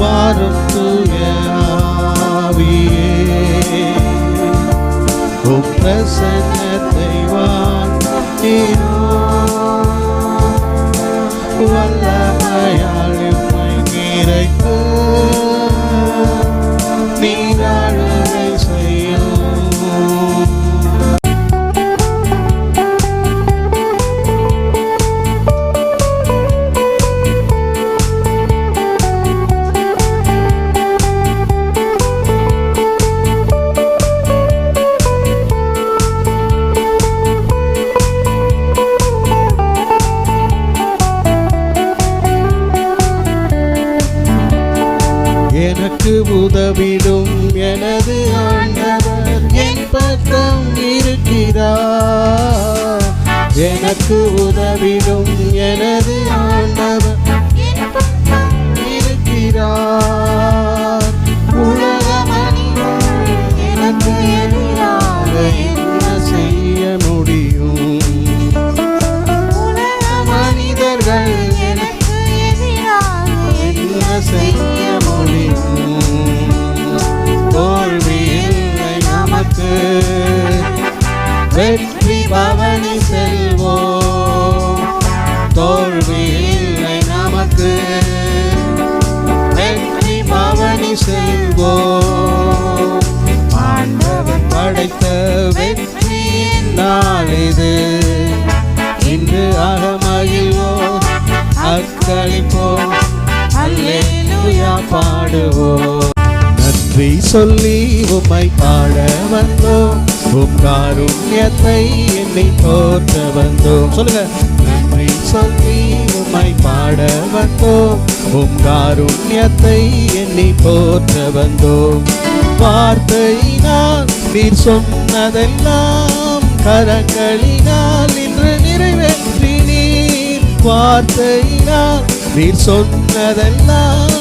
வாரும் தூய ஆவியே, உம் பிரசன்னத்தை வாங்கினோம். வல்லமையால் எம்மை நிறைத்து நீராளுகை செய்யும். எனக்கு உதவிடும் எனது ஆண்டவர் என் பக்கம் இருக்கிறார். எனக்கு உதவிடும் எனது ஆண்டவர் என் பக்கம் இருக்கிறார். உலக மனிதர் எனக்கு எதிராக என்ன செய்ய முடியும்? உலக மனிதர்கள் எனக்கு எதிராக என்ன செய்ய முடியும்? தோல்வி இல்லை நமக்கு, வெற்றி பவனி செல்வோம். தோல்வி இல்லை நமக்கு, வெற்றி பவனி செல்வோம். ஆண்டவர் படைத்த வெற்றி நாள் இது, இன்று அகமகிழ்வோம், அக்களிப்போம், அல்லேலூயா பாடுவோம். நன்றி சொல்லி உம்மை பாட வந்தோம், உம் காருண்யத்தை எண்ணி போற்ற வந்தோம். சொல்லுங்க. நன்றி சொல்லி உம்மை பாட வந்தோம், உம் காருண்யத்தை எண்ணி போற்ற வந்தோம். வார்த்தையினால் நீர் சொன்னதெல்லாம் கரங்களினால் இன்று நிறைவேற்றினீர். வார்த்தையினால் நீர் சொன்னதெல்லாம்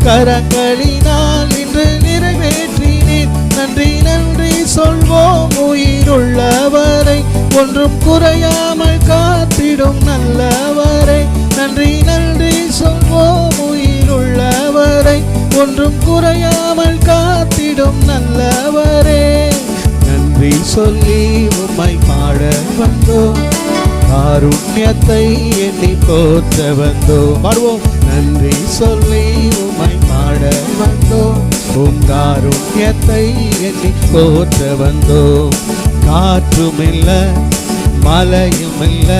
கரங்களினால் இன்று நிறைவேற்றினீர். நன்றி நன்றி சொல்வோம் உயிருள்ளவரை, ஒன்றும் குறையாமல் காத்திடும் நல்லவரை. நன்றி நன்றி சொல்வோம் உயிருள்ளவரை, ஒன்றும் குறையாமல் காத்திடும் நல்லவரே. நன்றி சொல்லி உம்மை பாட வந்தோம், காருண்யத்தை எண்ணி போற்ற வந்தோம். பாடுவோம். நன்றி சொல்லி உம்மை பாட வந்தோம், உம் காருண்யத்தை எண்ணி போற்ற வந்தோம். காற்றும் இல்ல மழையும் இல்ல,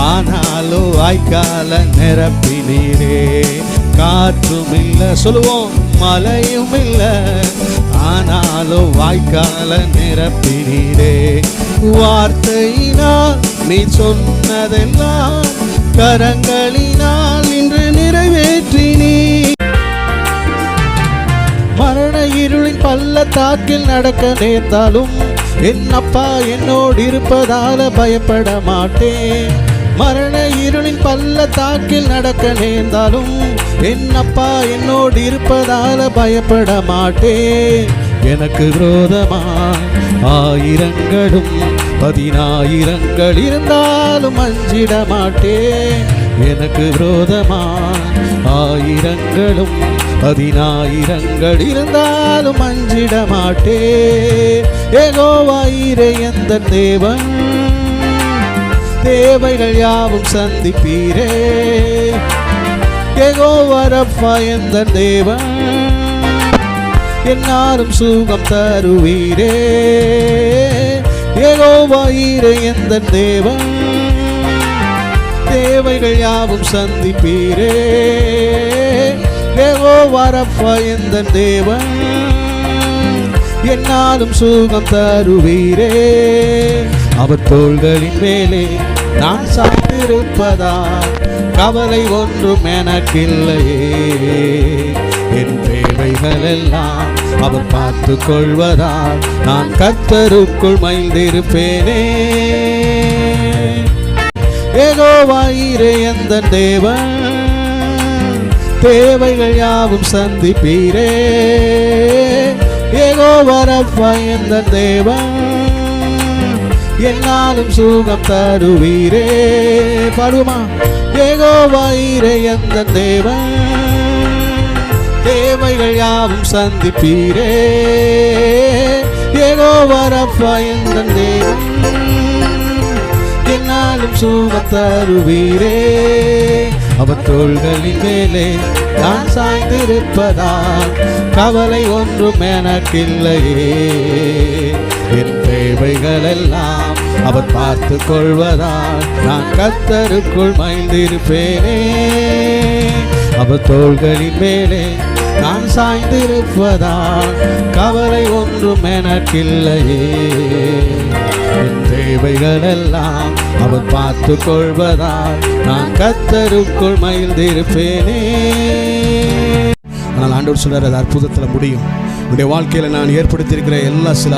ஆனாலும் வாய்க்கால நிரப்பினீரே. காற்றும் இல்ல, சொல்லுவோம், மழையும் இல்ல, ஆனாலும் வாய்க்கால நிரப்பினீரே. வார்த்தையினால் நீ சொன்னதெல்லாம் கரங்களினால் இன்று நிறைவேற்றினீர். மரண இருளின் பள்ளத்தாக்கில் நடக்க நேர்ந்தாலும் என் அப்பா என்னோடு இருப்பதால பயப்பட மாட்டேன். மரண இருளின் பள்ளத்தாக்கில் நடக்க நேர்ந்தாலும் என் அப்பா என்னோடு இருப்பதால பயப்பட மாட்டேன். எனக்கு விரோதமாய் ஆயிரங்களும் 10,000 இருந்தாலும் அஞ்சிட மாட்டேன். எனக்கு விரோதமாய் ஆயிரங்களும் 10,000 இருந்தாலும் அஞ்சிட மாட்டேன். யெகோவா ஈரே எந்தன் தேவன், தேவைகள் யாவும் சந்திப்பீரே. யெகோவா ரப்பா எந்தன் தேவன், என்னாலும் சுகம் தருவீரே. யெகோவா ஈரே எந்தன் தேவன், தேவைகள் யாவும் சந்திப்பீரே. யெகோவா ரப்பா எந்தன் தேவன், என்னாலும் சுகம் தருவீரே. அவர் தோள்களின் மேலே நான் சார்ந்திருப்பதால் கவலை ஒன்றும் எனக்கில்லையே. என் தேவைகள் எல்லாம் அவர் பார்த்து கொள்வதால் நான் கர்த்தருக்குள் மகிழ்ந்திருப்பேனே. யெகோவா ஈரே எந்தன் தேவன், தேவைகள் யாவும் சந்திப்பீரே. யெகோவா ரப்பா எந்தன் தேவன், என்னாலும் சுகம் தருவீரே. பாடுமா. யெகோவா ஈரே எந்தன் தேவன், தேவைகள் யாவும் சந்திப்பீரே. யெகோவா ரப்பா எந்தன் தேவன், என்னாலும் சுகம் தருவீரே. அவர் தோள்களின் மேலே நான் சாய்ந்திருப்பதால் கவலை ஒன்றும் எனக்கில்லையே. என் தேவைகள் எல்லாம் அவர் பார்த்து கொள்வதால் நான் கர்த்தருக்குள் மகிழ்ந்திருப்பேனே. அவர் தோள்களின் மேலே நான் சாய்ந்திருப்பதால் கவலை ஒன்றும் எனக்கில்லையே. என் தேவைகள் எல்லாம் அவர் பார்த்து கொள்வதால் நான் கர்த்தருக்குள் மகிழ்ந்திருப்பேனே. ஆனால் ஆண்டவர் சொல்றார், அது அற்புதத்தில் முடியும். உடைய வாழ்க்கையில் நான் ஏற்படுத்தியிருக்கிற எல்லா சில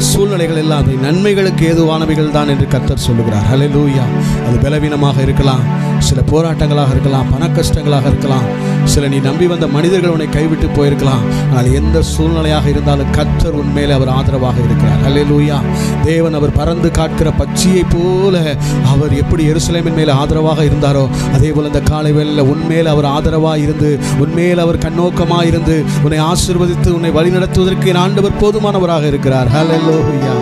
சூழ்நிலைகள் எல்லாம் நன்மைகளுக்கு ஏதுவானவைகள் தான் என்று கர்த்தர் சொல்லுகிறார். ஹல்லேலூயா. அது பலவீனமாக இருக்கலாம், சில போராட்டங்களாக இருக்கலாம், பண கஷ்டங்களாக இருக்கலாம், சில நீ நம்பி வந்த மனிதர்கள் உன்னை கைவிட்டு போயிருக்கலாம். ஆனால் எந்த சூழ்நிலையாக இருந்தாலும் கர்த்தர் உன்மேலே அவர் ஆதரவாக இருக்கிறார். ஹல்லேலூயா. தேவன் அவர் பறந்து காட்கிற பட்சியை போல அவர் எப்படி எருசலேமின் மேலே ஆதரவாக இருந்தாரோ அதே போல இந்த காலை வேளையில் உன்மேல் அவர் ஆதரவாக இருந்து உன்மேல் அவர் கண்ணோக்கமாக இருந்து உன்னை ஆசீர்வதித்து உன்னை வழிநடத்துவதற்கு என் ஆண்டவர் போதுமானவராக இருக்கிறார். ஹல்லேலூயா.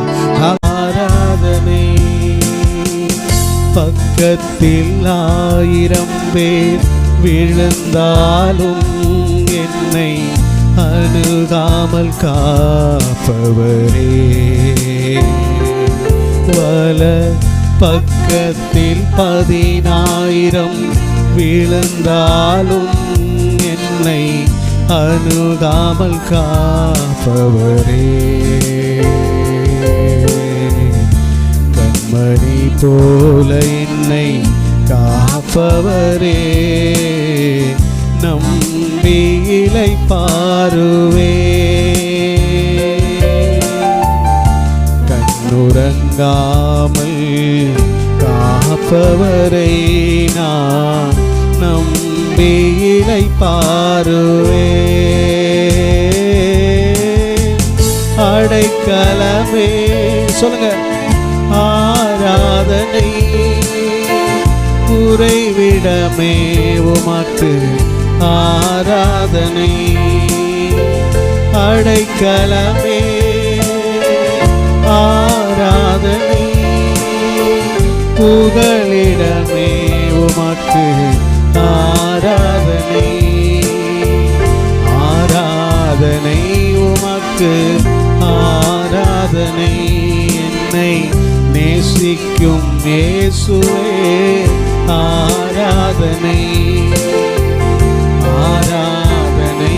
ஆராதனை. பக்கத்தில் 1000 பேர் விழுந்தாலும் என்னை அணுகாமல் காப்பவரே. வல பக்கத்தில் 10,000 விழுந்தாலும் என்னை அணுகாமல் காப்பவரே. கண்மணி போல என்னை காப்பவரே. நம்பி இளைப்பாறுவே. கண்ணுறங்காமல் காப்பவரை நான் நம்பி இளைப்பாறுவே. அடைக்கலமே. சொல்லுங்க. ஆராதனை. உறைவிடமே உமக்கு ஆராதனை. அடைக்கலமே ஆராதனை. புகலிடமே உமக்கு ஆராதனை. ஆராதனை உமக்கு ஆராதனை. என்னை நேசிக்கும் இயேசுவே ஆராதனை. ஆராதனை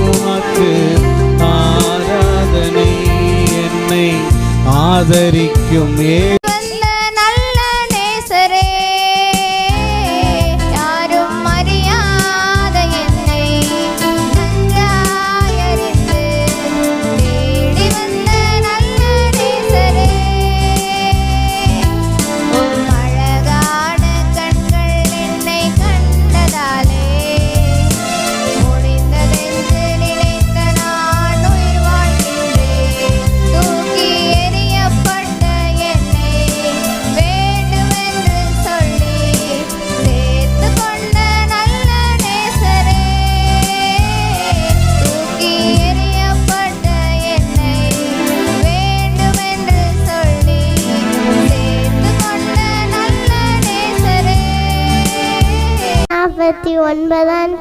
உமக்கு ஆராதனை. என்னை ஆதரிக்கும்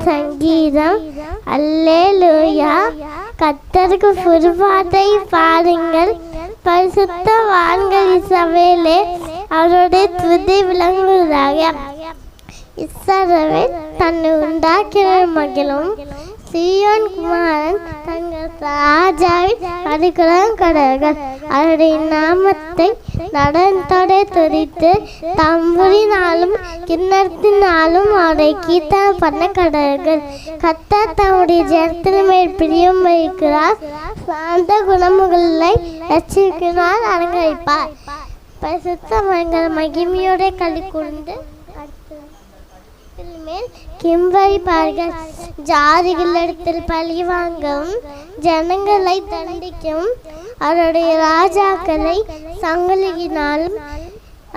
சங்கீதம். அல்லேலூயா. கர்த்தருக்கு புதுப்பாட்டை பாடுங்கள். பரிசுத்தவான்கள் சபையிலே அவருடைய துதி விளங்குவதாக. இஸ்ரவேல் தன்னை உண்டாக்கின மகிழும். சீயோன் குமாரன் தங்கள் ராஜாவின் அடிக்கலம் கடர்கள். அவருடைய நாமத்தை நடனத்தோடு துதித்து தம்புரினாலும் கிண்ணத்தினாலும் அவரை கீர்த்தனம் பண்ண கடர்கள். கர்த்தர் தம்முடைய ஜனத்தின் மேல் பிரியம் வைக்கிறார். சாந்த குணமுகளை ரட்சிக்கிறார், அலங்கரிப்பார். பரிசுத்தவான்கள் மகிமையோட களி கூர்ந்து மேல் கிம்பரிப்பார்கள். ஜாதிகளிடத்தில் பழி வாங்கவும் ஜனங்களை தண்டிக்கும். அவருடைய ராஜாக்களை சங்கிலியினாலும்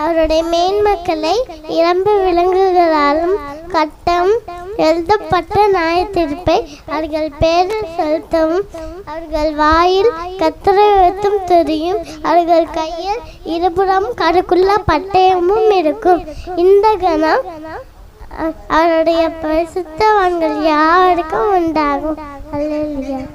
அவருடைய மேன்மக்களை இறம்பு விலங்குகளாலும் கட்டம் எழுதப்பட்ட நியாயத்தீர்ப்பை அவர்கள் பேரில் செலுத்தவும் அவர்கள் வாயில் கத்தரை வைத்தும் தெரியும். அவர்கள் கையில் இருபுறம் கருக்குள்ள பட்டயமும் இருக்கும். இந்த கணம் அவருடைய பரிசுத்தவான்கள் யாருக்கும் உண்டாகும். அல்லேலூயா.